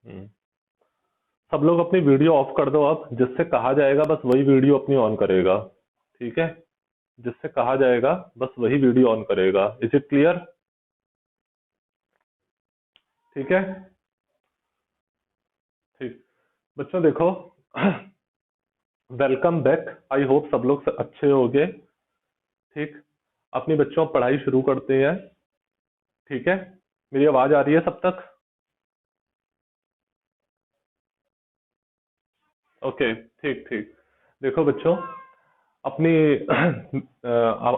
हम्म। सब लोग अपनी वीडियो ऑफ कर दो अब, जिससे कहा जाएगा बस वही वीडियो अपनी ऑन करेगा। ठीक है, जिससे कहा जाएगा बस वही वीडियो ऑन करेगा। Is it clear? ठीक है, ठीक। बच्चों देखो, वेलकम बैक। आई होप सब लोग अच्छे होंगे। ठीक, अपनी बच्चों पढ़ाई शुरू करते हैं। ठीक है, मेरी आवाज आ रही है सब तक? ओके, ठीक ठीक। देखो बच्चों, अपनी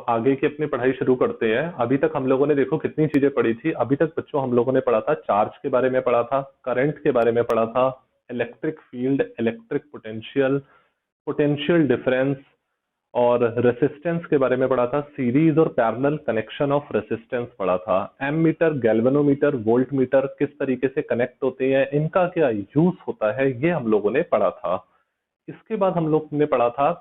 आगे की अपनी पढ़ाई शुरू करते हैं। अभी तक हम लोगों ने देखो कितनी चीजें पढ़ी थी। अभी तक बच्चों हम लोगों ने पढ़ा था चार्ज के बारे में, पढ़ा था करंट के बारे में, पढ़ा था electric field, electric potential, potential difference, और रेसिस्टेंस के बारे में पढ़ा था। सीरीज और पैरेलल कनेक्शन ऑफ रेसिस्टेंस पढ़ा था। Ammeter, galvanometer, voltmeter किस तरीके से कनेक्ट होते हैं, इनका क्या यूज होता है, ये हम लोगों ने पढ़ा था। इसके बाद हम लोग ने पढ़ा था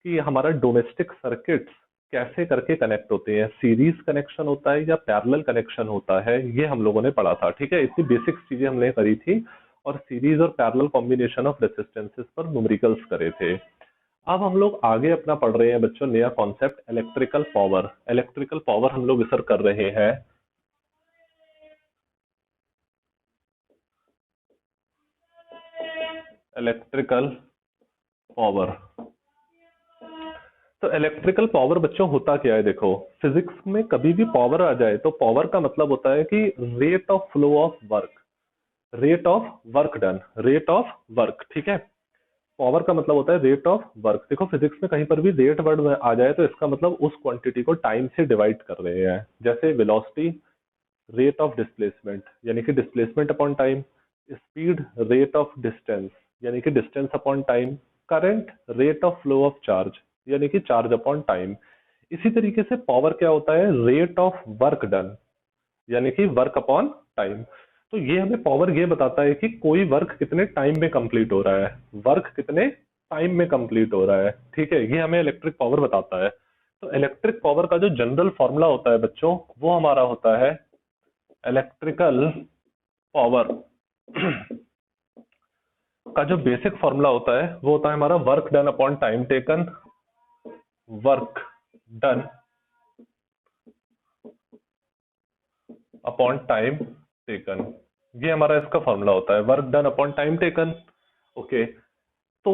कि हमारा डोमेस्टिक सर्किट्स कैसे करके कनेक्ट होते हैं, सीरीज कनेक्शन होता है या पैरेलल कनेक्शन होता है, ये हम लोगों ने पढ़ा था। ठीक है, इतनी बेसिक चीजें हमने करी थी। और सीरीज और पैरेलल कॉम्बिनेशन ऑफ रेसिस्टेंसेस पर न्यूमेरिकल्स करे थे। अब हम लोग आगे अपना पढ़ रहे हैं बच्चों नया concept, electrical power. Electrical power हम लोग इधर कर रहे हैं। Electrical power. तो इलेक्ट्रिकल पावर बच्चों होता क्या है? देखो, फिजिक्स में कभी भी पावर आ जाए तो पावर का मतलब होता है कि rate of flow of work, rate of work done, rate of work. ठीक है, पावर का मतलब होता है रेट ऑफ वर्क। देखो फिजिक्स में कहीं पर भी रेट वर्ड आ जाए तो इसका मतलब उस क्वांटिटी को टाइम से डिवाइड कर रहे हैं। जैसे वेलोसिटी रेट ऑफ डिस्प्लेसमेंट, यानी कि displacement upon time. Speed rate of distance, यानी कि distance upon time. Current rate of flow of charge, यानी कि चार्ज अपॉन टाइम। इसी तरीके से पावर क्या होता है? रेट ऑफ वर्क डन, यानी कि वर्क अपॉन टाइम। तो ये हमें पावर ये बताता है कि कोई वर्क कितने टाइम में कंप्लीट हो रहा है, वर्क कितने टाइम में कंप्लीट हो रहा है। ठीक है, ये हमें इलेक्ट्रिक पावर बताता है। तो इलेक्ट्रिक पावर का जो जनरल फॉर्मूला होता है बच्चों, वो हमारा होता है इलेक्ट्रिकल पावर का जो बेसिक फॉर्मूला होता है वो होता है हमारा work done upon time taken, work done upon time taken. ये हमारा इसका फॉर्मूला होता है, work done upon time taken. Okay, तो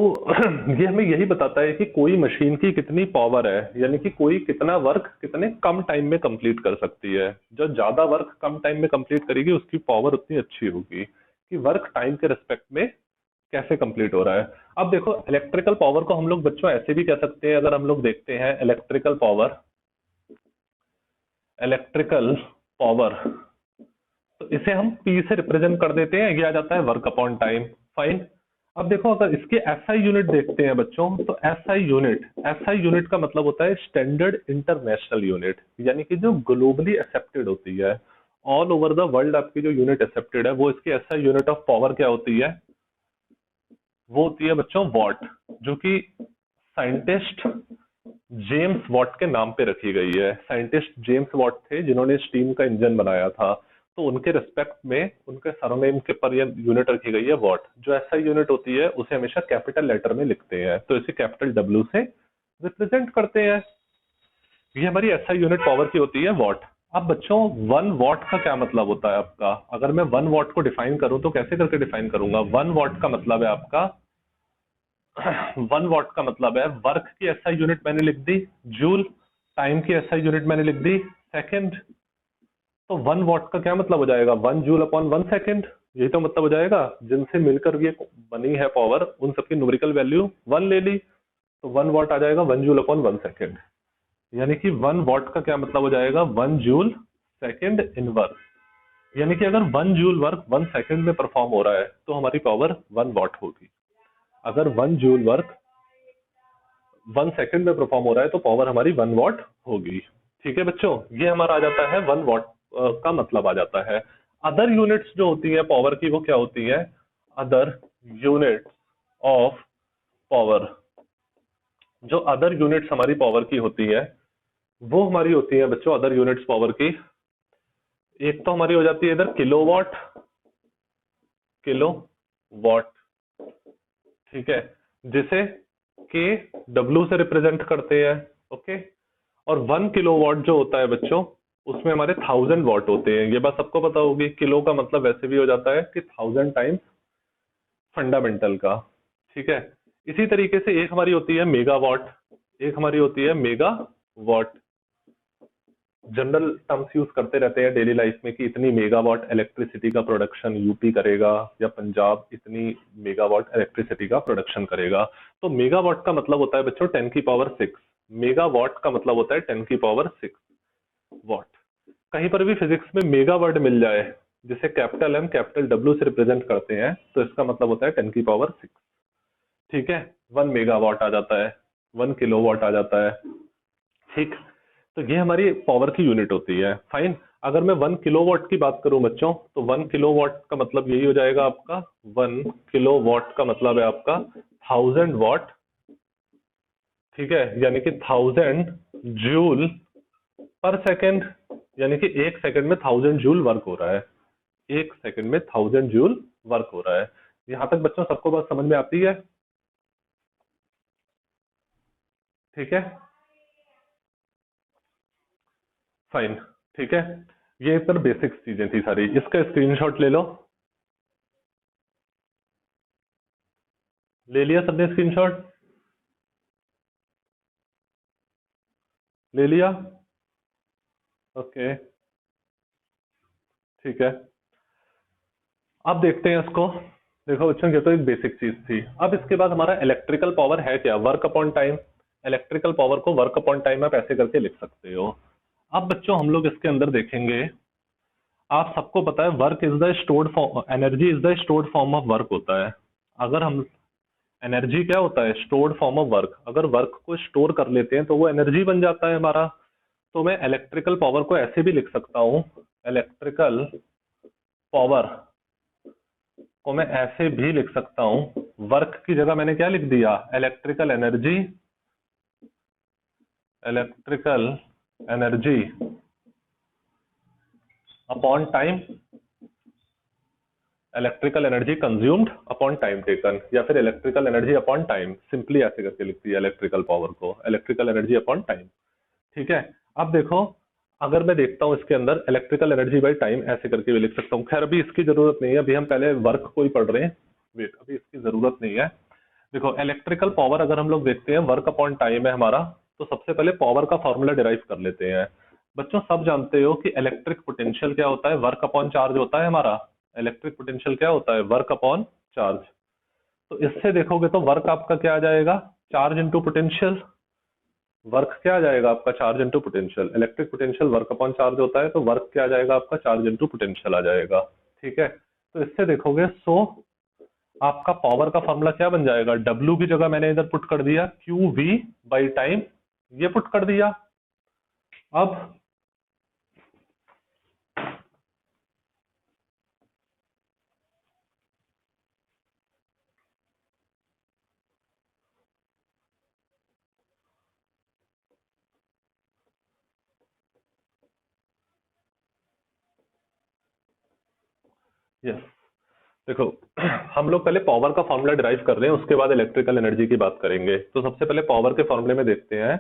ये हमें यही बताता है कि कोई मशीन की कितनी पावर है, यानी कि कोई कितना वर्क कितने कम टाइम में कंप्लीट कर सकती है। जो ज्यादा वर्क कम टाइम में कंप्लीट करेगी उसकी पावर उतनी अच्छी होगी। कि वर्क टाइम के रिस्पेक्ट में कैसे कंप्लीट हो रहा है। अब देखो, इलेक्ट्रिकल पावर को हम लोग बच्चों ऐसे भी कह सकते हैं। अगर हम लोग देखते हैं इलेक्ट्रिकल पावर, इलेक्ट्रिकल पावर, तो इसे हम पी से रिप्रेजेंट कर देते हैं। ये आ जाता है वर्क अपॉन टाइम। फाइन। अब देखो, अगर इसके एसआई यूनिट देखते हैं बच्चों, तो एसआई यूनिट, एसआई यूनिट का मतलब होता है स्टैंडर्ड इंटरनेशनल यूनिट, यानी कि जो ग्लोबली एक्सेप्टेड होती है। ऑल ओवर द वर्ल्ड आपकी जो यूनिट एक्सेप्टेड है, वो इसकी एसआई यूनिट ऑफ पावर क्या होती है? वो होती है बच्चों वॉट, जो कि साइंटिस्ट जेम्स वॉट के नाम पे रखी गई है। साइंटिस्ट जेम्स वॉट थे जिन्होंने स्टीम का इंजन बनाया था। तो उनके रिस्पेक्ट में उनके सरनेम के पर यह यूनिट रखी गई है वॉट। जो ऐसा यूनिट होती है उसे हमेशा कैपिटल लेटर में लिखते हैं, तो इसे कैपिटल डब्ल्यू से रिप्रेजेंट करते हैं। ये हमारी एसआई यूनिट पावर की होती है वॉट। अब बच्चों, वन वॉट का क्या मतलब होता है आपका? अगर मैं वन वॉट को डिफाइन करूं तो कैसे करके डिफाइन करूंगा? वन वॉट का मतलब है आपका, वन वॉट का मतलब है वर्क की एसआई यूनिट मैंने लिख दी, जूल। टाइम की एसआई यूनिट मैंने लिख दी, सेकंड। तो वन वॉट का क्या मतलब हो जाएगा? One joule upon one second. यही तो मतलब हो जाएगा। जिनसे मिलकर ये बनी है पावर, उन सबकी न्यूमेरिकल वैल्यू वन ले ली, तो वन वॉट आ जाएगा one joule upon one second. यानी कि वन वॉट का क्या मतलब हो जाएगा? One joule second inverse. यानी कि अगर one joule work one second में परफॉर्म हो रहा है तो हमारी पावर वन वॉट होगी। अगर one joule work one second में परफॉर्म हो रहा है तो पावर हमारी वन वॉट होगी। ठीक है बच्चों, ये हमारा आ जाता है वन वॉट का मतलब आ जाता है। अदर यूनिट्स जो होती है पावर की, वो क्या होती है? Other units of power. जो अदर यूनिट्स हमारी पावर की होती है, वो हमारी होती है बच्चों अदर यूनिट्स पावर की। एक तो हमारी हो जाती है इधर किलोवाट, किलो वॉट, ठीक है, जिसे के डब्ल्यू से रिप्रेजेंट करते हैं, ओके। और 1 किलोवाट जो होता है बच्चों, उसमें हमारे 1000 वॉट होते हैं। ये बात सबको पता होगी, किलो का मतलब वैसे भी हो जाता है कि 1000 टाइम्स फंडामेंटल का, ठीक है। इसी तरीके से एक हमारी होती है मेगावाट, एक हमारी होती है mega what. General terms use करते रहते हैं डेली लाइफ में कि इतनी मेगावाट इलेक्ट्रिसिटी का प्रोडक्शन यूपी करेगा या पंजाब इतनी मेगावाट इलेक्ट्रिसिटी का प्रोडक्शन करेगा। तो मेगावाट का मतलब होता है बच्चों 10 की पावर 6, मेगावाट का मतलब होता है 10 की पावर 6 वॉट। कहीं पर भी फिजिक्स में मेगा वर्ड मिल जाए जिसे कैपिटल एम कैपिटल डब्ल्यू से रिप्रेजेंट करते हैं, तो इसका मतलब होता है 10 की पावर 6, ठीक है। 1 मेगावाट आ जाता है, 1 किलोवाट आ जाता है, ठीक। तो ये हमारी पावर की यूनिट होती है, फाइन। अगर मैं 1 किलोवाट की बात करूं बच्चों, तो 1 किलोवाट का मतलब यही हो जाएगा आपका, 1 किलोवाट का मतलब है आपका 1000 वॉट, ठीक है, यानी कि 1000 जूल पर सेकेंड, यानी कि 1 सेकंड में 1000 जूल वर्क हो रहा है, 1 सेकंड में 1000 जूल वर्क हो रहा है। यहां तक बच्चों सबको बात समझ में आती है, ठीक है, फाइन, ठीक है। ये सर बेसिक चीजें थी सारी, इसका स्क्रीनशॉट ले लो। ले लिया सबने स्क्रीनशॉट? ले लिया? ओके, ठीक है। अब देखते हैं इसको। देखो बच्चों, ये तो एक बेसिक चीज थी। अब इसके बाद हमारा इलेक्ट्रिकल पावर है क्या? Work upon time. Electrical power को वर्क अपॉन टाइम आप ऐसे करके लिख सकते हो। अब बच्चों हम लोग इसके अंदर देखेंगे, आप सबको पता है work is the stored form, energy is the stored form of work होता है। अगर हम, एनर्जी क्या होता है? Stored form of work. अगर वर्क को स्टोर कर लेते हैं तो वो एनर्जी बन जाता है हमारा। तो मैं इलेक्ट्रिकल पावर को ऐसे भी लिख सकता हूँ, इलेक्ट्रिकल पावर को मैं ऐसे भी लिख सकता हूँ, वर्क की जगह मैंने क्या लिख दिया? Electrical energy, electrical energy upon time, electrical energy consumed upon time taken, या फिर electrical energy upon time. Simply ऐसे करके लिख दिया इलेक्ट्रिकल पावर को, इलेक्ट्रिकल एनर्जी अपॉन टाइम, ठीक है। अब देखो, अगर मैं देखता हूं इसके अंदर इलेक्ट्रिकल एनर्जी बाई टाइम ऐसे करके भी लिख सकता हूँ। खैर अभी इसकी जरूरत नहीं है, अभी हम पहले वर्क को ही पढ़ रहे हैं, वेट, अभी इसकी जरूरत नहीं है। देखो इलेक्ट्रिकल पावर अगर हम लोग देखते हैं वर्क अपॉन टाइम है हमारा, तो सबसे पहले पावर का फॉर्मूला डिराइव कर लेते हैं। बच्चों सब जानते हो कि इलेक्ट्रिक पोटेंशियल क्या होता है? वर्क अपॉन चार्ज होता है हमारा। इलेक्ट्रिक पोटेंशियल क्या होता है? Work upon charge. तो इससे देखोगे तो वर्क आपका क्या आ जाएगा? Charge into potential. वर्क क्या आ जाएगा आपका? Charge into potential. Electric potential work upon charge होता है, तो वर्क क्या आ जाएगा आपका? चार्ज इंटू पोटेंशियल आ जाएगा, ठीक है। तो इससे देखोगे, सो आपका पावर का फॉर्मूला क्या बन जाएगा? डब्ल्यू की जगह मैंने इधर पुट कर दिया क्यू वी बाई टाइम, ये पुट कर दिया। अब यस, देखो हम लोग पहले पावर का फॉर्मूला डिराइव कर रहे हैं, उसके बाद इलेक्ट्रिकल एनर्जी की बात करेंगे। तो सबसे पहले पावर के फॉर्मूले में देखते हैं।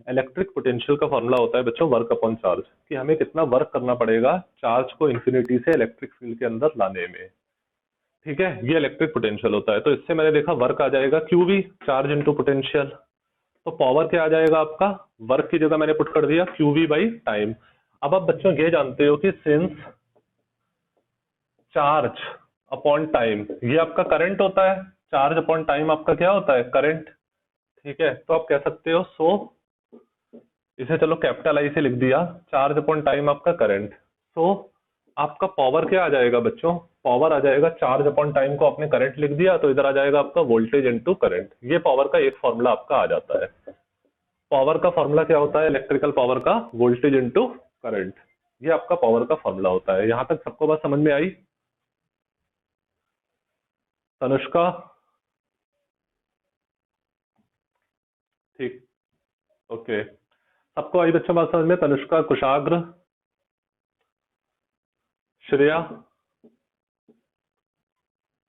इलेक्ट्रिक पोटेंशियल का फॉर्मूला होता है बच्चों वर्क अपॉन चार्ज, कि हमें कितना वर्क करना पड़ेगा चार्ज को इंफिनिटी से इलेक्ट्रिक फील्ड के अंदर लाने में, ठीक है। ये इलेक्ट्रिक पोटेंशियल होता है। तो इससे मैंने देखा वर्क आ जाएगा Q V, charge into potential. तो पावर क्या आ जाएगा आपका? वर्क की जगह मैंने पुट कर दिया क्यू वी बाई टाइम। अब आप बच्चों ये जानते हो कि सिंस चार्ज अपॉन टाइम ये आपका करंट होता है, चार्ज अपॉन टाइम आपका क्या होता है? करंट, ठीक है। तो आप कह सकते हो, सो इसे चलो कैपिटल आई से लिख दिया, चार्ज अपॉन टाइम आपका करंट। सो आपका पावर क्या आ जाएगा बच्चों? पावर आ जाएगा, चार्ज अपॉन टाइम को आपने करंट लिख दिया, तो इधर आ जाएगा आपका वोल्टेज इनटू करंट। ये पावर का एक फॉर्मूला आपका आ जाता है। पावर का फॉर्मूला क्या होता है? इलेक्ट्रिकल पावर का वोल्टेज इनटू करंट। ये आपका पावर का फॉर्मूला होता है। यहां तक सबको बात समझ में आई? तनुष्का, ठीक, ओके, सबको आई बच्चों बात समझ में? तनुष्का, कुशाग्र, श्रेया,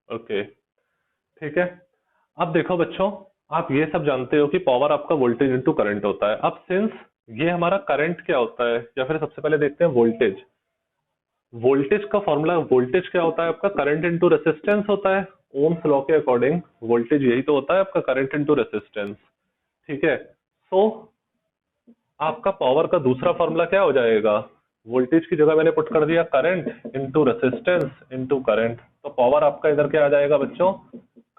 ओके, ठीक है। अब देखो बच्चों, आप ये सब जानते हो कि पावर आपका वोल्टेज इनटू करंट होता है। अब सिंस ये हमारा करंट क्या होता है, या फिर सबसे पहले देखते हैं वोल्टेज। वोल्टेज का फॉर्मूला, वोल्टेज क्या होता है आपका, करंट इनटू रेसिस्टेंस होता है। ओम्स लॉ के अकॉर्डिंग वोल्टेज यही तो होता है आपका, करंट इनटू रेसिस्टेंस। ठीक है, तो आपका पावर का दूसरा फॉर्मूला क्या हो जाएगा, वोल्टेज की जगह मैंने पुट कर दिया current into resistance into current, तो पावर आपका इधर क्या आ जाएगा बच्चों,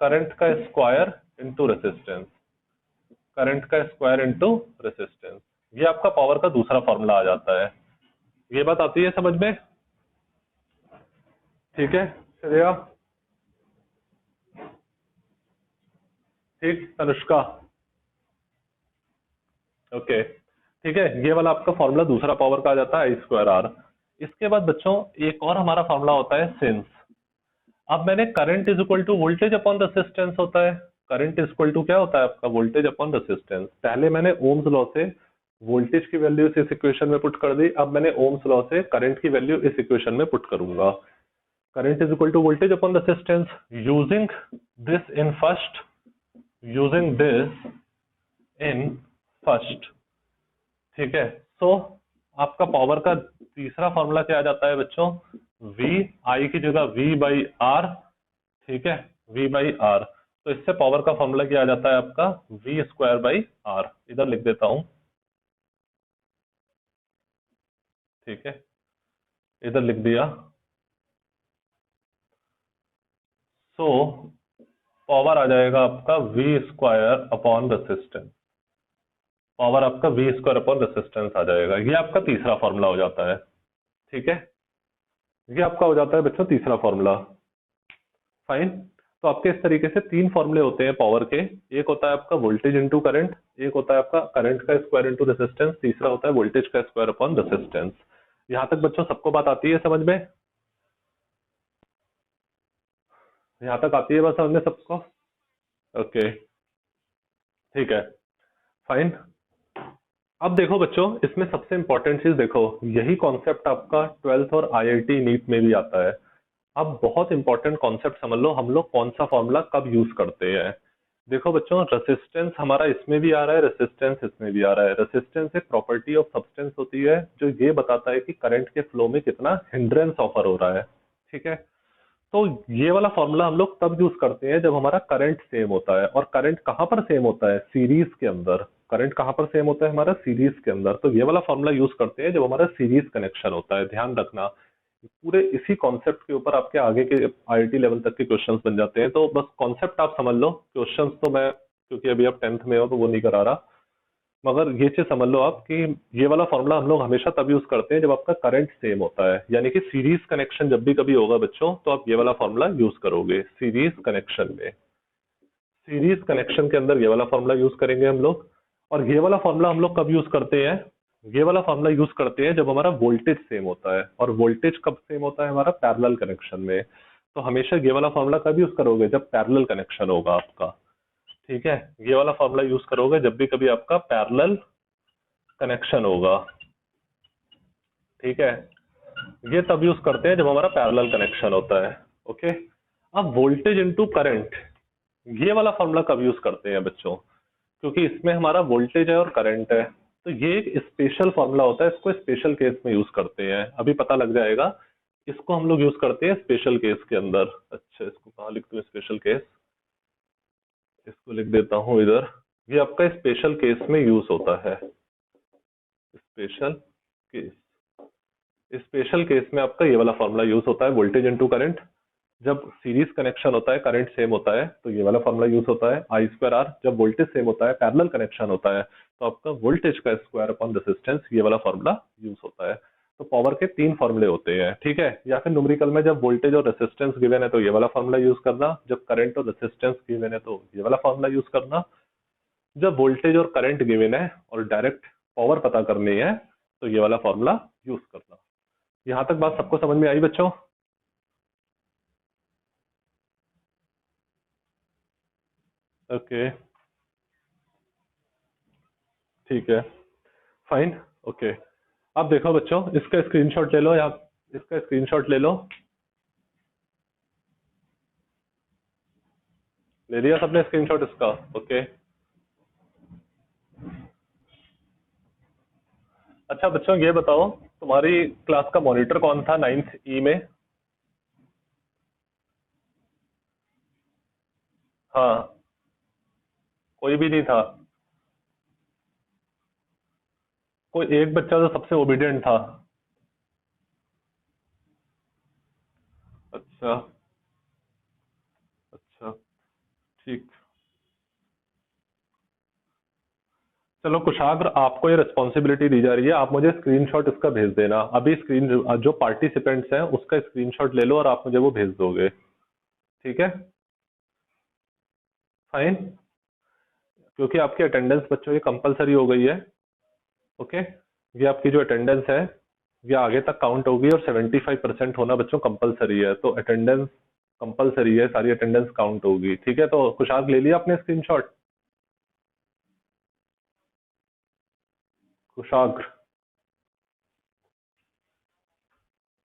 करंट का स्क्वायर इनटू रेसिस्टेंस, करंट का स्क्वायर इनटू रेसिस्टेंस। ये आपका पावर का दूसरा फॉर्मूला आ जाता है। ये बात आती है समझ में? ठीक है श्रेया, ठीक तनुष्का, ओके, ठीक है। ये वाला आपका फॉर्मूला दूसरा पावर का आ जाता है आई स्क्वायर आर। इसके बाद बच्चों एक और हमारा फॉर्मूला होता है सिंस। अब मैंने current is equal to voltage upon resistance होता है। करंट इज इक्वल टू क्या होता है आपका, वोल्टेज अपॉन रेसिस्टेंस। पहले मैंने ओम्स लॉ से वोल्टेज की वैल्यू इस इक्वेशन में पुट कर दी, अब मैंने ओम्स लॉ से करंट की वैल्यू इस इक्वेशन में पुट करूंगा। Current is equal to voltage upon resistance, using this in first, using this in first. ठीक है, सो आपका पावर का तीसरा फॉर्मूला क्या आ जाता है बच्चों, वी, आई की जगह वी बाई आर। ठीक है, वी बाई आर। तो इससे पावर का फॉर्मूला क्या आ जाता है आपका, वी स्क्वायर बाई आर। इधर लिख देता हूं, ठीक है, इधर लिख दिया। सो पावर आ जाएगा आपका V square upon resistance, power आपका वी स्क्वायर अपॉन रेसिस्टेंस आ जाएगा। ये आपका तीसरा फॉर्मूला हो जाता है। ठीक है, ये आपका हो जाता है बच्चों तीसरा फॉर्मूला। फाइन। तो आपके इस तरीके से तीन फॉर्मूले होते हैं पावर के। एक होता है आपका वोल्टेज इंटू करंट, एक होता है आपका करंट का स्क्वायर इंटू रेसिस्टेंस, तीसरा होता है वोल्टेज का स्क्वायर अपॉन रेसिस्टेंस। यहाँ तक बच्चों सबको बात आती है समझ में? यहाँ तक आती है बात समझ में सबको? ओके, ठीक है, फाइन। अब देखो बच्चों, इसमें सबसे इंपॉर्टेंट चीज देखो, यही कॉन्सेप्ट आपका 12th और आईआईटी नीट में भी आता है। अब बहुत इंपॉर्टेंट कॉन्सेप्ट समझ लो, हम लोग कौन सा फॉर्मूला कब यूज करते हैं। देखो बच्चों, रेसिस्टेंस हमारा इसमें भी आ रहा है, रेसिस्टेंस इसमें भी आ रहा है। रेसिस्टेंस एक प्रॉपर्टी ऑफ सब्सटेंस होती है जो ये बताता है कि करंट के फ्लो में कितना हिंड्रेंस ऑफर हो रहा है। ठीक है, तो ये वाला फॉर्मूला हम लोग तब यूज करते हैं जब हमारा करंट सेम होता है। और करंट कहाँ पर सेम होता है, सीरीज के अंदर। करंट कहाँ पर सेम होता है हमारा, सीरीज के अंदर। तो ये वाला फॉर्मूला यूज करते हैं जब हमारा सीरीज कनेक्शन होता है। ध्यान रखना, पूरे इसी कॉन्सेप्ट के ऊपर आपके आगे के आईआईटी लेवल तक के क्वेश्चंस बन जाते हैं। तो बस कॉन्सेप्ट आप समझ लो, क्वेश्चंस तो मैं क्योंकि अभी आप 10th में हो तो वो नहीं करा रहा, मगर ये चीज समझ लो आप कि ये वाला फॉर्मूला हम लोग हमेशा तब यूज करते हैं जब आपका करंट सेम होता है। यानी कि सीरीज कनेक्शन जब भी कभी होगा बच्चों, तो आप ये वाला फॉर्मूला यूज करोगे सीरीज कनेक्शन में। सीरीज कनेक्शन के अंदर ये वाला फॉर्मूला यूज करेंगे हम लोग। और ये वाला फॉर्मूला हम लोग कब यूज करते हैं, ये वाला फॉर्मूला यूज करते हैं जब हमारा वोल्टेज सेम होता है। और वोल्टेज कब सेम होता है हमारा, पैरेलल कनेक्शन में। तो हमेशा ये वाला फॉर्मूला कब यूज करोगे, जब पैरेलल कनेक्शन होगा आपका। ठीक है, ये वाला फॉर्मूला यूज करोगे जब भी कभी आपका पैरेलल कनेक्शन होगा। ठीक है, ये तब यूज करते हैं जब हमारा पैरेलल कनेक्शन होता है। ओके, अब वोल्टेज इनटू करंट, ये वाला फॉर्मूला कब यूज करते हैं बच्चों, क्योंकि इसमें हमारा वोल्टेज है और करंट है। तो ये एक स्पेशल फॉर्मूला होता है, इसको स्पेशल केस में यूज करते हैं, अभी पता लग जाएगा। इसको हम लोग यूज करते हैं स्पेशल केस के अंदर। अच्छा, इसको कहाँ लिख दूं स्पेशल केस, इसको लिख देता हूँ इधर। ये आपका स्पेशल केस में यूज होता है, स्पेशल केस। स्पेशल केस में आपका ये वाला फॉर्मूला यूज होता है, वोल्टेज इनटू करंट। जब सीरीज कनेक्शन होता है, करंट सेम होता है, तो ये वाला फॉर्मूला यूज होता है आई स्क्वायर आर। जब वोल्टेज सेम होता है, पैरेलल कनेक्शन होता है, तो आपका वोल्टेज का स्क्वायर अपॉन रेसिस्टेंस, ये वाला फॉर्मूला यूज होता है। तो पावर के तीन फॉर्मूले होते हैं। ठीक है, या फिर न्यूमेरिकल में जब वोल्टेज और रेसिस्टेंस गिवन है तो ये वाला फॉर्मूला यूज करना, जब करंट और रेसिस्टेंस गिवन है तो ये वाला फॉर्मूला यूज करना, जब वोल्टेज और करंट गिवन है और डायरेक्ट पावर पता करनी है तो ये वाला फॉर्मूला यूज करना। यहाँ तक बात सबको समझ में आई बच्चों? ओके, ठीक है, फाइन, ओके। अब देखो बच्चों, इसका स्क्रीनशॉट ले लो, या इसका स्क्रीनशॉट ले लो। ले लिया सबने स्क्रीनशॉट इसका? ओके। अच्छा बच्चों ये बताओ, तुम्हारी क्लास का मॉनिटर कौन था 9th ई में? हाँ, कोई भी नहीं था? कोई एक बच्चा तो सबसे ओबीडियंट था? अच्छा। अच्छा। ठीक। चलो कुशाग्र, आपको ये रिस्पॉन्सिबिलिटी दी जा रही है, आप मुझे स्क्रीनशॉट इसका भेज देना अभी। स्क्रीन जो पार्टिसिपेंट्स हैं उसका स्क्रीनशॉट ले लो और आप मुझे वो भेज दोगे, ठीक है? फाइन। क्योंकि आपकी अटेंडेंस बच्चों ये कंपलसरी हो गई है। ओके। ये आपकी जो अटेंडेंस है ये आगे तक काउंट होगी और 75% होना बच्चों कंपलसरी है, तो अटेंडेंस कंपलसरी है, सारी अटेंडेंस काउंट होगी, ठीक है? तो कुशाग्र ले लिया आपने स्क्रीनशॉट? कुशाग्र।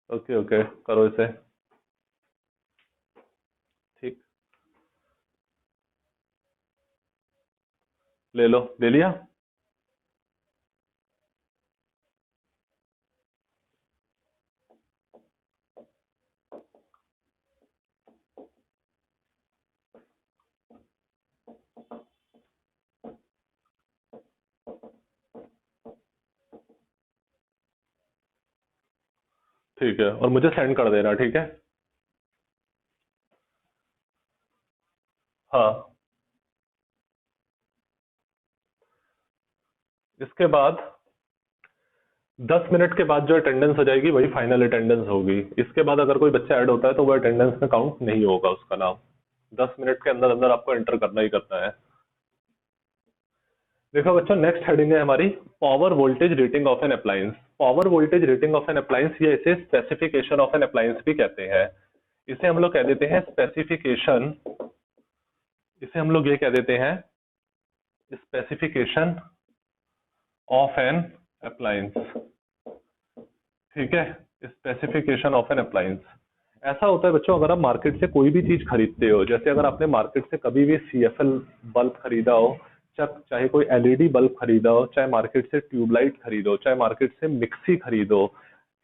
ओके ओके, करो इसे। ठीक। ले लो, ले लिया? ठीक है, और मुझे सेंड कर देना, ठीक है? हाँ। इसके बाद 10 मिनट के बाद जो अटेंडेंस हो जाएगी वही फाइनल अटेंडेंस होगी। इसके बाद अगर कोई बच्चा ऐड होता है तो वो अटेंडेंस में काउंट नहीं होगा उसका नाम। 10 मिनट के अंदर अंदर आपको एंटर करना ही करना है। देखो बच्चों, नेक्स्ट हेडिंग है हमारी power voltage rating of an appliance. Power voltage rating of an appliance, ये इसे स्पेसिफिकेशन ऑफ एन अप्लायंस भी कहते हैं। इसे हम लोग कह देते हैं स्पेसिफिकेशन। इसे हम लोग ये कह देते हैं स्पेसिफिकेशन ऑफ एन अप्लायंस, ठीक है? Specification of an appliance. ऐसा होता है बच्चों, अगर आप मार्केट से कोई भी चीज खरीदते हो, जैसे अगर आपने मार्केट से कभी भी सीएफएल बल्ब खरीदा हो, चाहे कोई एलईडी बल्ब खरीदा हो, चाहे मार्केट से ट्यूबलाइट खरीदो, चाहे मार्केट से मिक्सी खरीदो,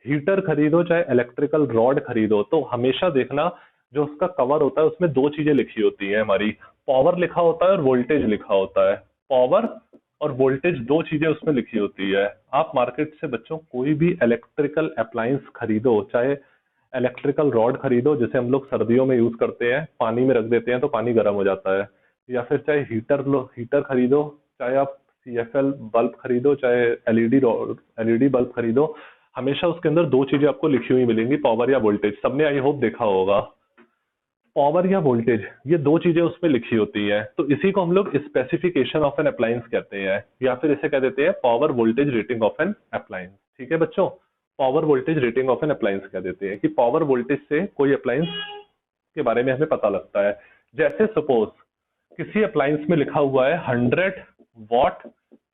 हीटर खरीदो, चाहे इलेक्ट्रिकल रॉड खरीदो, तो हमेशा देखना जो उसका कवर होता है उसमें दो चीजें लिखी होती है हमारी। पावर लिखा होता है और वोल्टेज लिखा होता है। पावर और वोल्टेज दो चीजें उसमें लिखी होती है। आप मार्केट से बच्चों कोई भी इलेक्ट्रिकल अप्लायंस खरीदो, चाहे इलेक्ट्रिकल रॉड खरीदो जिसे हम लोग सर्दियों में यूज करते हैं, पानी में रख देते हैं तो पानी गर्म हो जाता है, या फिर चाहे हीटर लो, हीटर खरीदो, चाहे आप सीएफएल बल्ब खरीदो, चाहे एलईडी बल्ब खरीदो, हमेशा उसके अंदर दो चीजें आपको लिखी हुई मिलेंगी, पावर या वोल्टेज। सबने आई होप देखा होगा, पावर या वोल्टेज, ये दो चीजें उसमें लिखी होती है। तो इसी को हम लोग स्पेसिफिकेशन ऑफ एन अप्लायंस कहते हैं, या फिर इसे कह देते हैं power voltage rating of an appliance, ठीक है बच्चों? Power voltage rating of an appliance कह देते हैं कि पावर वोल्टेज से कोई अप्लायंस के बारे में हमें पता लगता है। जैसे सपोज किसी अप्लायंस में लिखा हुआ है 100 वॉट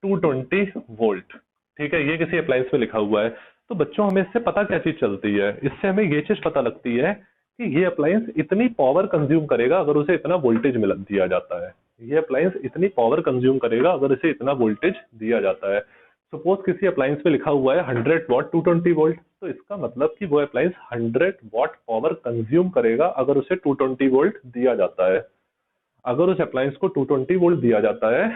220 वोल्ट, ठीक है? ये किसी अप्लायंस में लिखा हुआ है, तो बच्चों हमें इससे पता क्या चीज चलती है? इससे हमें ये चीज पता लगती है कि ये अप्लायंस इतनी पावर कंज्यूम करेगा अगर उसे इतना वोल्टेज मिल दिया जाता है। ये अप्लायंस इतनी पावर कंज्यूम करेगा अगर इसे इतना वोल्टेज दिया जाता है। सपोज किसी अप्लायंस में लिखा हुआ है 100 वॉट 220 वोल्ट, तो इसका मतलब कि वो अप्लायंस 100 वॉट पावर कंज्यूम करेगा अगर उसे 220 वोल्ट दिया जाता है। अगर उस अप्लायंस को 220 वोल्ट दिया जाता है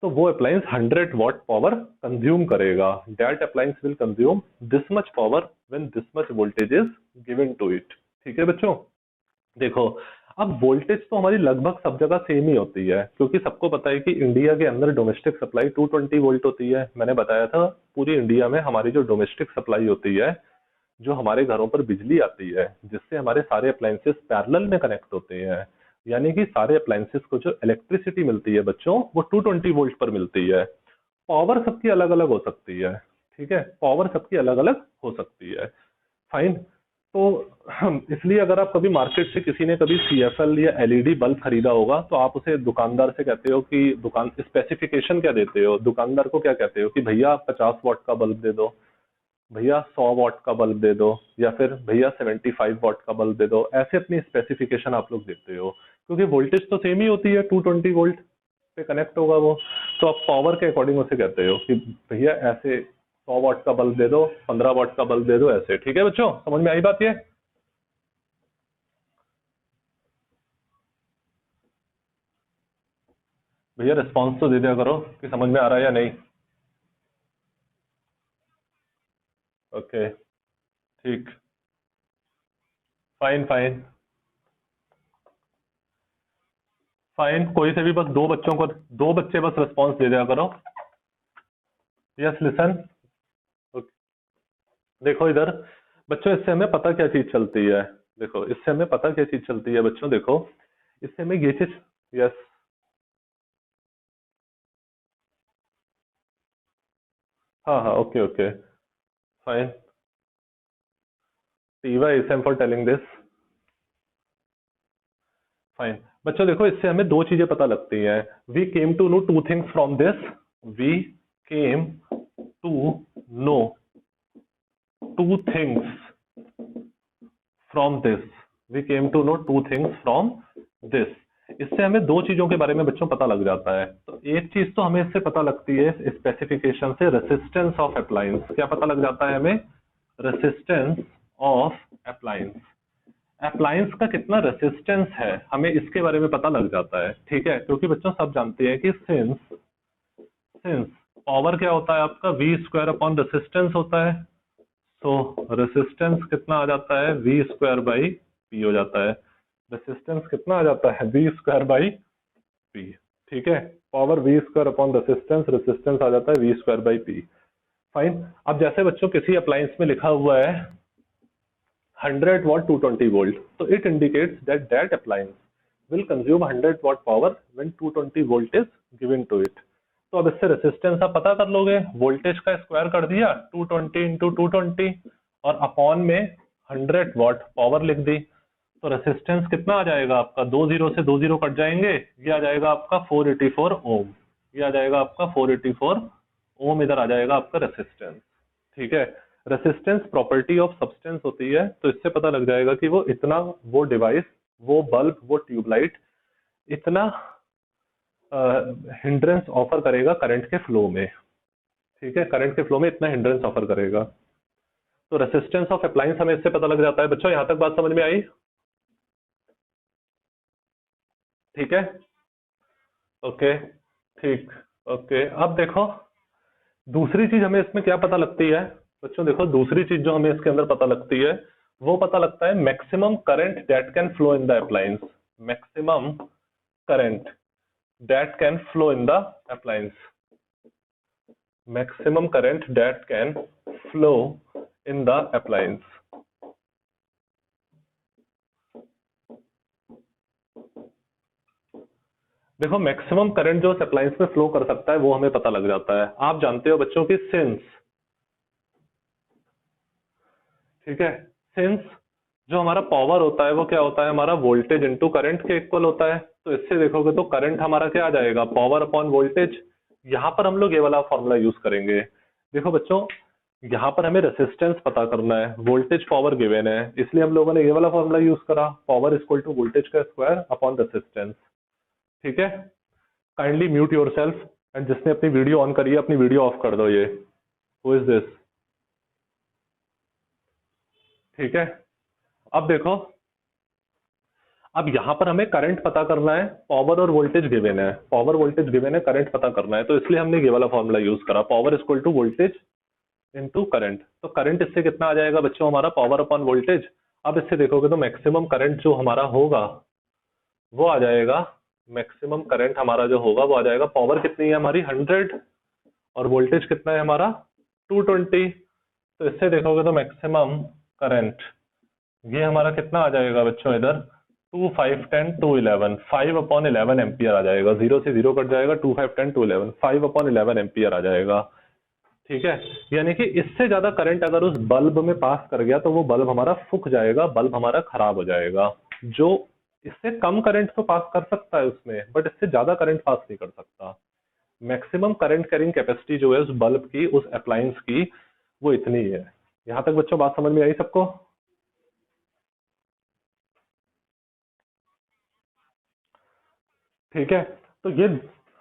तो वो अप्लायंस 100 वॉट पावर कंज्यूम करेगा। That appliance will consume this much power when this much voltage is given to it, ठीक है बच्चों? देखो, अब वोल्टेज तो हमारी लगभग सब जगह सेम ही होती है, क्योंकि सबको पता है कि इंडिया के अंदर डोमेस्टिक सप्लाई 220 वोल्ट होती है। मैंने बताया था पूरी इंडिया में हमारी जो डोमेस्टिक सप्लाई होती है, जो हमारे घरों पर बिजली आती है, जिससे हमारे सारे अप्लायंसेस पैरेलल में कनेक्ट होते हैं, यानी कि सारे अप्लायंसेस को जो इलेक्ट्रिसिटी मिलती है बच्चों वो 220 वोल्ट पर मिलती है। पावर सबकी अलग अलग हो सकती है, ठीक है? पावर सबकी अलग अलग हो सकती है। फाइन। तो इसलिए अगर आप कभी मार्केट से किसी ने कभी सीएफएल या एलईडी बल्ब खरीदा होगा तो आप उसे दुकानदार से कहते हो कि दुकान स्पेसिफिकेशन क्या देते हो, दुकानदार को क्या कहते हो कि भैया 50 वॉट का बल्ब दे दो, भैया 100 वॉट का बल्ब दे दो, या फिर भैया 75 वॉट का बल्ब दे दो। ऐसे अपनी स्पेसिफिकेशन आप लोग देते हो, क्योंकि वोल्टेज तो सेम ही होती है, 220 वोल्ट पे कनेक्ट होगा वो। तो आप पावर के अकॉर्डिंग उसे कहते हो कि भैया ऐसे 100 वाट का बल्ब दे दो, 15 वाट का बल्ब दे दो, ऐसे। ठीक है बच्चों, समझ में आई बात ये? भैया रिस्पॉन्स तो दे दिया करो कि समझ में आ रहा है या नहीं। ओके, ठीक, फाइन फाइन फाइन। कोई से भी बस दो बच्चों को, दो बच्चे बस रिस्पॉन्स दे दिया करो। Yes listen. देखो इधर बच्चों, इससे हमें पता क्या चीज चलती है। देखो इससे हमें पता क्या चीज चलती है बच्चों, देखो इससे हमें ये चीज। यस, हाँ हाँ, ओके ओके, फाइन। टीवा is aim for telling this. Fine बच्चों, देखो इससे हमें दो चीजें पता लगती हैं। We came to know two things from this. We came to know two things from this. We came to know two things from this. इससे हमें दो चीजों के बारे में बच्चों पता लग जाता है। तो एक चीज तो हमें इससे पता लगती है, स्पेसिफिकेशन से, रेसिस्टेंस ऑफ अप्लायंस। क्या पता लग जाता है हमें? Resistance of appliance. अप्लायंस का कितना रेसिस्टेंस है हमें इसके बारे में पता लग जाता है। ठीक है, क्योंकि बच्चों सब जानते हैं कि सिंस सिंस पावर क्या होता है आपका, वी स्क्वायर अपॉन रेसिस्टेंस होता है। तो रेसिस्टेंस कितना आ जाता है, वी स्क्वायर बाई पी हो जाता है। रेसिस्टेंस कितना आ जाता है, वी स्क्वायर बाई पी। ठीक है, power V square upon resistance, resistance आ जाता है V square by P. Fine. अब जैसे बच्चों किसी अप्लायंस में लिखा हुआ है 100 watt 220 volt, so it indicates that that appliance will consume 100 watt power when 220 volt is given to it. तो अब इससे रेसिस्टेंस आप पता कर लोगे, वोल्टेज का स्क्वायर कर दिया 220 इंटू 220 और अपॉन में 100 वाट पावर लिख दी। तो रेसिस्टेंस कितना आ जाएगा आपका, दो जीरो से दो जीरो कट जाएंगे, ये आ जाएगा आपका 484 ओम। ये आ जाएगा आपका 484 ओम, इधर आ जाएगा आपका रेसिस्टेंस। ठीक है, रेसिस्टेंस प्रॉपर्टी ऑफ सब्सटेंस होती है, तो इससे पता लग जाएगा कि वो इतना, वो डिवाइस, वो बल्ब, वो ट्यूबलाइट इतना हिंड्रेंस ऑफर करेगा करंट के फ्लो में। ठीक है, करंट के फ्लो में इतना हिंड्रेंस ऑफर करेगा। तो रेसिस्टेंस ऑफ अप्लायंस हमें इससे पता लग जाता है। बच्चों यहां तक बात समझ में आई? ठीक है, ओके, ठीक, ओके। अब देखो दूसरी चीज हमें इसमें क्या पता लगती है बच्चों, देखो दूसरी चीज जो हमें इसके अंदर पता लगती है, वो पता लगता है maximum current that can flow in the appliance. Maximum current that can flow in the appliance. Maximum current that can flow in the appliance. देखो मैक्सिमम करंट जो अप्लायंस में फ्लो कर सकता है वो हमें पता लग जाता है। आप जानते हो बच्चों की सिंस, ठीक है, सिंस जो हमारा पावर होता है वो क्या होता है, हमारा वोल्टेज इनटू करंट के इक्वल होता है। तो इससे देखोगे तो करंट हमारा क्या आ जाएगा, पावर अपॉन वोल्टेज। यहां पर हम लोग ये वाला फॉर्मूला यूज करेंगे। देखो बच्चों, यहाँ पर हमें रेसिस्टेंस पता करना है, वोल्टेज पावर गिवन है, इसलिए हम लोगों ने ये वाला फॉर्मूला यूज करा, पावर इक्वल टू वोल्टेज का स्क्वायर अपॉन रेसिस्टेंस। ठीक है, kindly mute your self, and जिसने अपनी वीडियो ऑन करी है अपनी वीडियो ऑफ कर दो। ये हु इज दिस? ठीक है, अब देखो, अब यहां पर हमें करंट पता करना है, पावर और वोल्टेज गिवन है, पावर वोल्टेज गिवन है, करंट पता करना है, तो इसलिए हमने ये वाला फॉर्मूला यूज करा, power equal to voltage into current. तो करंट इससे कितना आ जाएगा बच्चों, हमारा पावर अपॉन वोल्टेज। अब इससे देखोगे तो मैक्सिमम करंट जो हमारा होगा वो आ जाएगा, मैक्सिमम करंट हमारा जो होगा वो आ जाएगा, पावर कितनी है हमारी 100 और वोल्टेज कितना है हमारा 220। तो इससे देखोगे तो मैक्सिमम करंट ये हमारा कितना आ जाएगा बच्चों, इधर 2 5 10 2 11, 5 अपॉन 11 एम्पियर आ जाएगा। जीरो से जीरो कट जाएगा, 2 5 10 2 11, 5 अपॉन 11 एम्पियर आ जाएगा। ठीक है, यानी कि इससे ज्यादा करंट अगर उस बल्ब में पास कर गया तो वो बल्ब हमारा फूक जाएगा, बल्ब हमारा खराब हो जाएगा। जो इससे कम करंट तो पास कर सकता है उसमें, बट इससे ज्यादा करंट पास नहीं कर सकता। मैक्सिमम करंट कैरिंग कैपेसिटी जो है उस बल्ब की, उस अप्लायंस की, वो इतनी है। यहां तक बच्चों बात समझ में आई सबको? ठीक है। तो ये,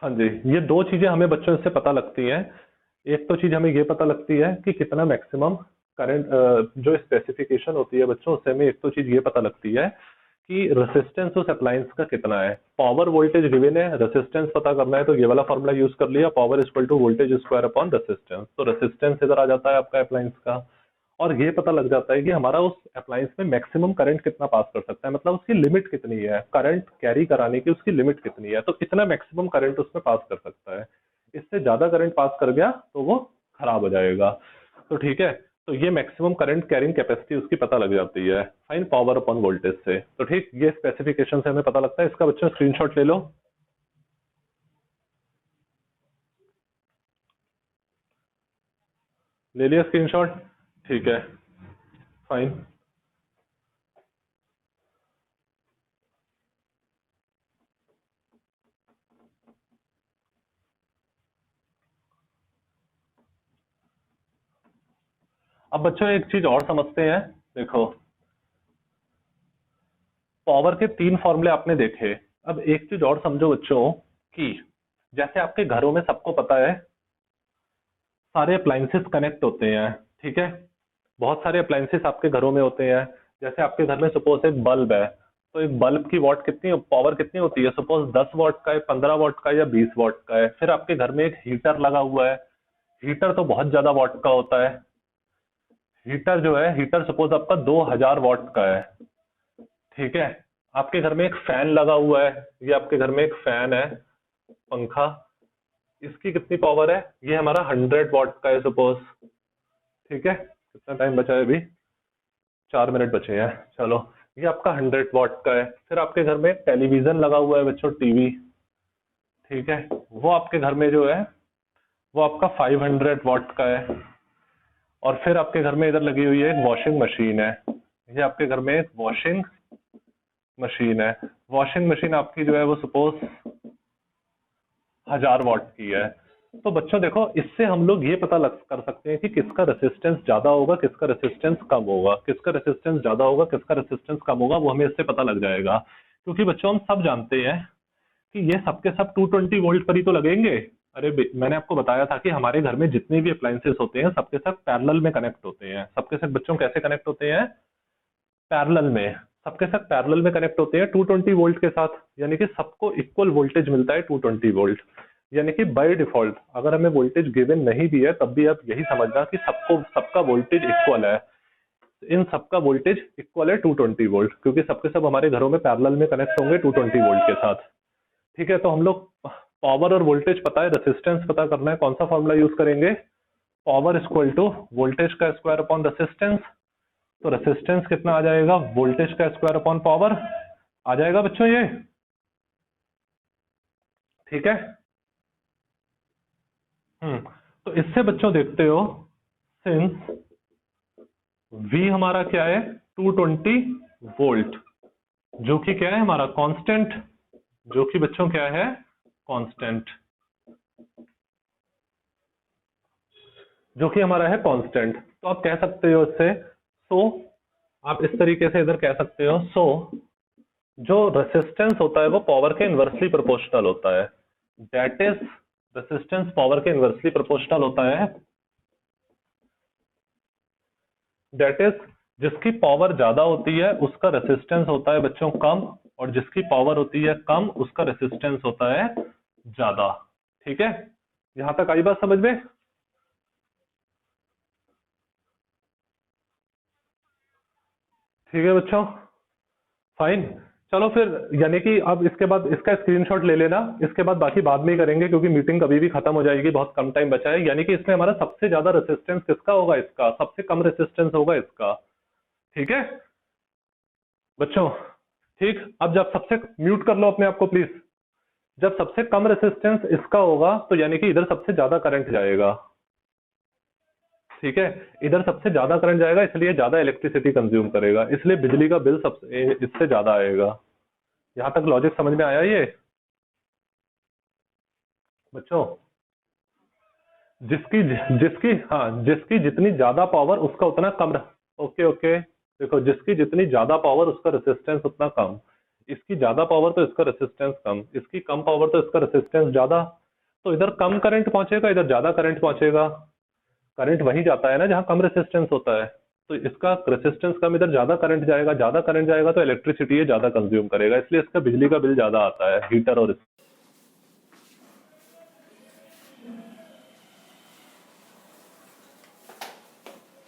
हाँ जी, ये दो चीजें हमें बच्चों से पता लगती हैं। एक तो चीज हमें ये पता लगती है कि कितना मैक्सिमम करंट, जो स्पेसिफिकेशन होती है बच्चों, उससे हमें एक तो चीज ये पता लगती है कि रेसिस्टेंस उस अप्लायंस का कितना है। पावर वोल्टेज गिवन है, रेसिस्टेंस पता करना है, तो ये वाला फॉर्मूला यूज कर लिया, power equal to voltage square upon resistance. तो रेसिस्टेंस इधर आ जाता है आपका अप्लायंस का, और ये पता लग जाता है कि हमारा उस अप्लायंस में मैक्सिमम करंट कितना पास कर सकता है, मतलब उसकी लिमिट कितनी है, करंट कैरी कराने की उसकी लिमिट कितनी है, तो कितना मैक्सिमम करंट उसमें पास कर सकता है। इससे ज्यादा करंट पास कर गया तो वो खराब हो जाएगा। तो ठीक है, तो ये मैक्सिमम करंट कैरिंग कैपेसिटी उसकी पता लग जाती है, फाइन पावर अपॉन वोल्टेज से। तो ठीक, ये स्पेसिफिकेशन से हमें पता लगता है। इसका बच्चों स्क्रीनशॉट ले लो, ले लिया स्क्रीनशॉट, ठीक है, फाइन। अब बच्चों एक चीज और समझते हैं, देखो पावर के तीन फॉर्मूले आपने देखे। अब एक चीज और समझो बच्चों कि जैसे आपके घरों में सबको पता है सारे अप्लायंसेस कनेक्ट होते हैं, ठीक है, बहुत सारे अप्लायंसेस आपके घरों में होते हैं। जैसे आपके घर में सपोज एक बल्ब है, तो एक बल्ब की वॉट कितनी, पावर कितनी होती है, सपोज 10 वॉट का है, 15 वॉट का है, या 20 वॉट का है। फिर आपके घर में एक हीटर लगा हुआ है, हीटर तो बहुत ज्यादा वॉट का होता है। हीटर जो है, हीटर सपोज आपका 2000 वॉट का है, ठीक है। आपके घर में एक फैन लगा हुआ है, ये आपके घर में एक फैन है, पंखा, इसकी कितनी पावर है, ये हमारा 100 वॉट का है सपोज, ठीक है। कितना टाइम बचा है अभी, 4 मिनट बचे हैं, चलो। ये आपका 100 वॉट का है। फिर आपके घर में टेलीविजन लगा हुआ है बच्चों, टीवी, ठीक है, वो आपके घर में जो है वो आपका 500 वॉट का है। और फिर आपके घर में इधर लगी हुई है एक वॉशिंग मशीन है, ये आपके घर में एक वॉशिंग मशीन है। वॉशिंग मशीन आपकी जो है वो सपोज 1000 वॉट की है। तो बच्चों देखो, इससे हम लोग ये पता लग कर सकते हैं कि किसका रेसिस्टेंस ज्यादा होगा, किसका रेसिस्टेंस कम होगा, किसका रेसिस्टेंस ज्यादा होगा, किसका रेसिस्टेंस कम होगा, वो हमें इससे पता लग जाएगा। क्योंकि बच्चों हम सब जानते हैं कि ये सबके सब 220 वोल्ट पर ही तो लगेंगे। अरे मैंने आपको बताया था कि हमारे घर में जितने भी अप्लायंसेस होते हैं सबके सब पैरेलल में कनेक्ट होते हैं। सबके सब बच्चों कैसे कनेक्ट होते हैं, पैरेलल में, सबके साथ पैरेलल में कनेक्ट होते हैं 220 वोल्ट के साथ, यानी कि सबको इक्वल वोल्टेज मिलता है 220 वोल्ट। यानी कि बाय डिफॉल्ट अगर हमें वोल्टेज गिवन नहीं भी है तब भी आप यही समझना कि सबको सबका वोल्टेज इक्वल है। इन सबका वोल्टेज इक्वल है 220 वोल्ट, क्योंकि सबके सब हमारे घरों में पैरेलल में कनेक्ट होंगे 220 वोल्ट के साथ, ठीक है। तो हम लोग पावर और वोल्टेज पता है, रेसिस्टेंस पता करना है, कौन सा फॉर्मूला यूज करेंगे, पावर इक्वल टू वोल्टेज का स्क्वायर अपॉन रेसिस्टेंस। तो रेसिस्टेंस कितना आ जाएगा, वोल्टेज का स्क्वायर अपॉन पावर आ जाएगा बच्चों ये, ठीक है। तो इससे बच्चों देखते हो, सिंस V हमारा क्या है 220 वोल्ट, जो कि क्या है हमारा कांस्टेंट, जो कि बच्चों क्या है कांस्टेंट, जो कि हमारा है कांस्टेंट। तो आप कह सकते हो इससे, सो आप इस तरीके से इधर कह सकते हो, सो जो रेसिस्टेंस होता है वो पावर के इनवर्सली प्रोपोर्शनल होता है। दैट इज, रेसिस्टेंस पावर के इनवर्सली प्रोपोर्शनल होता है। दैट इज, जिसकी पावर ज्यादा होती है उसका रेसिस्टेंस होता है बच्चों कम, और जिसकी पावर होती है कम उसका रेसिस्टेंस होता है ज्यादा, ठीक है। यहां तक आई बात समझ में, ठीक है बच्चों, फाइन। चलो फिर, यानी कि अब इसके बाद इसका स्क्रीनशॉट ले लेना, इसके बाद बाकी बाद में ही करेंगे क्योंकि मीटिंग कभी भी खत्म हो जाएगी, बहुत कम टाइम बचा है। यानी कि इसमें हमारा सबसे ज्यादा रेसिस्टेंस किसका होगा, इसका, सबसे कम रेसिस्टेंस होगा इसका, ठीक है बच्चों। ठीक, अब जब सबसे, म्यूट कर लो अपने आप को प्लीज, जब सबसे कम रेसिस्टेंस इसका होगा तो यानी कि इधर सबसे ज्यादा करंट जाएगा, ठीक है। इधर सबसे ज्यादा करंट जाएगा इसलिए ज्यादा इलेक्ट्रिसिटी कंज्यूम करेगा, इसलिए बिजली का बिल सबसे इससे ज्यादा आएगा। यहां तक लॉजिक समझ में आया ये बच्चों, जिसकी जिसकी हाँ, जिसकी जितनी ज्यादा पावर उसका उतना कम ओके ओके, देखो जिसकी जितनी ज्यादा पावर उसका रेसिस्टेंस उतना कम। इसकी ज्यादा पावर तो इसका रेसिस्टेंस कम, इसकी कम पावर तो इसका रेसिस्टेंस ज्यादा। तो इधर कम करंट पहुंचेगा, इधर ज्यादा करंट पहुंचेगा। करंट वहीं जाता है ना जहां कम रेसिस्टेंस होता है। तो इसका रेसिस्टेंस कम, इधर ज्यादा करंट जाएगा, ज्यादा करंट जाएगा तो इलेक्ट्रिसिटी ये ज्यादा कंज्यूम करेगा, इसलिए इसका बिजली का बिल ज्यादा आता है हीटर और